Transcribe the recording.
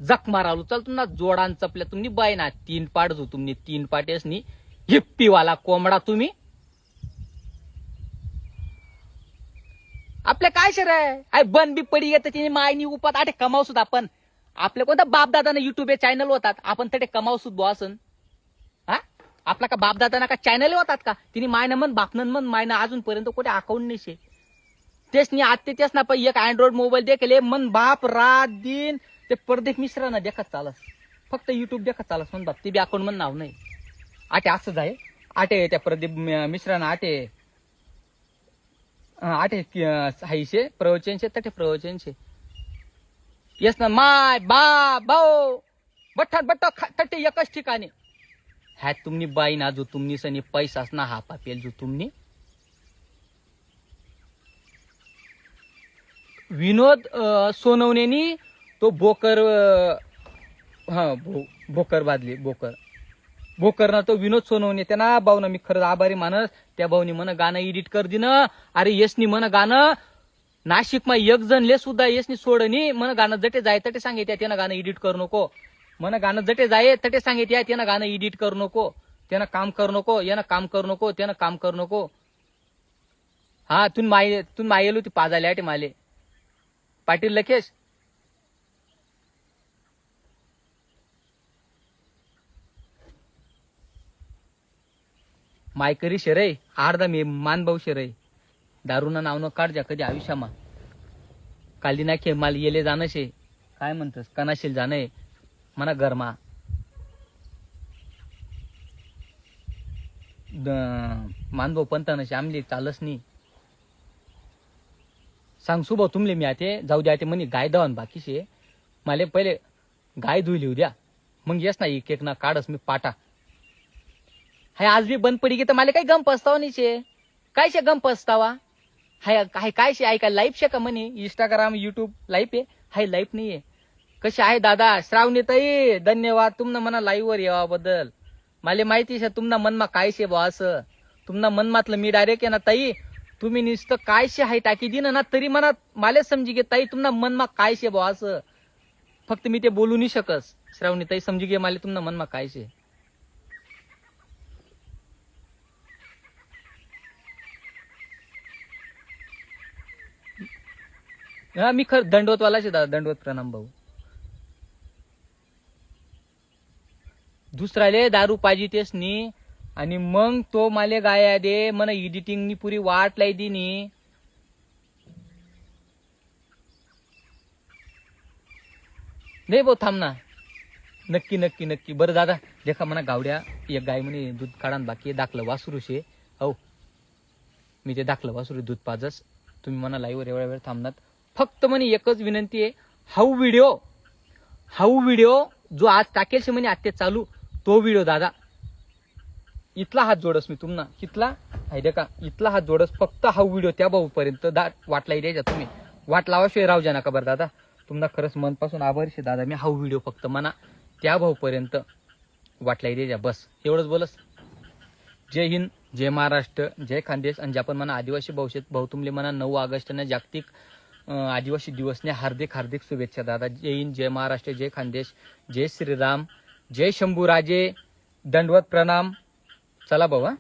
जख मारालू चल तुम्हाला जोडान चपल्या तुम्ही बाय ना 3 पाट जो तुम्ही 3 पाटेस नी हिप्पीवाला कोंबडा तुम्ही आपल्या काय शर आहे बन बी पडी येत तिने मायनी उपात आठे कमाव सुद्धा आपण आपल्या कोणता बापदादाना युट्यूब चॅनल होतात आपण तटे कमाव सुद्धा बॉसन हा आपला का बापदादाना का चॅनल होतात का तिने मायना मन बापनन मन मायना अजूनपर्यंत कुठे अकाउंट नाही शे तेच नी आते तेच ना पण एक अँड्रॉइड मोबाईल देखले मन बाप रात दिन ते परदेश मिश्रांना देखत चालस फक्त युट्यूब देखत चालस मन बाप ते बी अकाउंट मन नाव नाही आटे असंच आहे आटे त्या प्रदीप मिश्रांना आटे आठे हायशे प्रवचनशे तटे प्रवचनशे येस ना माय बा भाऊ बठ्ठा बट्ट तटे एकच ठिकाणी ह्या तुम्ही बाई ना जो तुम्ही सनी पैसाच ना हा पापेल जो तुम्ही विनोद सोनवणेनी तो बोकर बोकर बादली बोकर ना तो विनोद सोनवणे त्यांना भाऊ ना मी खरंच आभारी मानस त्या भाऊनी मन गाणं एडिट कर दिन अरे यसनी मन गाणं नाशिक मा एक जण ले सुद्धा यसनी सोडनी मन गाणं जटे जाय तटे सांगितल्या त्यानं गाणं एडिट करू नको मन गाणं जटे जाय तटे सांगितल्या त्यानं गाणं एडिट करू नको त्यानं काम करू नको यानं काम करू नको त्यानं काम करू नको हा तू मायेलो ती पाजाले आटे माले पाटील लकेश मायकरी शेरय अर्धा मी मानभाऊ शेरय दारूना नाव न काढ जा कधी आयुष्यामा काली नाखे माल येले जाणं शे काय म्हणतस कनाशील जाणं मना गरमा मानभाऊ पंत नशे आमली चालस नी सांग सुभाऊ तुमले मी आते जाऊ द्या ते म्हणे गाय दवान बाकी शे माले पहिले गाय धुई लिहू द्या मग येस ना एक एक ना काढस मी पाटा हाय आज बी बंद पडी गे तर मला काही गम पस्तावा नाही शे काय शे गम पस्तावा हाय काय शे ऐका लाईफ शे का म्हणे इंस्टाग्राम युट्यूब लाईफ आहे हाय लाईफ नाहीये कशी आहे दादा श्रावणी ताई धन्यवाद तुमनं मना लाईव्ह वर यावाबद्दल मला माहिती शे तुमना मनमा काय शे बा असं तुमना मनमातलं मी डायरेक्ट आहे ना ताई तुम्ही नुसतं काय शे हाय टाकी दिन ना तरी मनात मला समजी गे ताई तुमना मनमा काय शे बा असं फक्त मी ते बोलू नाही शकस श्रावणी ताई समजी गे मला तुमना मनमा काय शे हा मी खर दंडवतवालाच आहे दादा दंडवत प्रणाम भाऊ दुसराले दारू पाहिजे तेच नी आणि मग तो माले गाया दे मन एडिटिंग नी पुरी वाट लाई दी नी नाही भाऊ थांब ना नक्की नक्की नक्की बरं दादा देखा म्हणा गावड्या एक गाय म्हणे दूध काढान बाकी दाखलं वासरू शे हो मी ते दाखलं वासरू दूध पाजस तुम्ही म्हणा लाईव्ह वर एवढ्या वेळ थांबणार फक्त म्हणे एकच विनंती आहे हाऊ व्हिडिओ जो आज टाकेल शे म्हणे आत्ते चालू तो व्हिडिओ दादा इथला हात जोडस मी तुम्हाला कितला आहे दे का इथला हात जोडस फक्त हा व्हिडिओ त्या भाऊ पर्यंत वाटला द्यायचा तुम्ही वाट लावाशिवाय राहू जा नका बरं दादा तुम्हाला खरंच मनपासून आभारी शे दादा मी हा व्हिडिओ फक्त म्हणा त्या भाऊ पर्यंत वाटला द्यायचा बस एवढंच बोलस जय हिंद जय महाराष्ट्र जय खानदेश आणि ज्या पण म्हणा आदिवासी भाऊ तुमले म्हणा 9 ऑगस्टने जागतिक आदिवासी दिवसने हार्दिक हार्दिक शुभेच्छा दादा जय हिंद जय महाराष्ट्र जय खानदेश जय श्रीराम जय शंभूराजे दंडवत प्रणाम चला भाऊ हा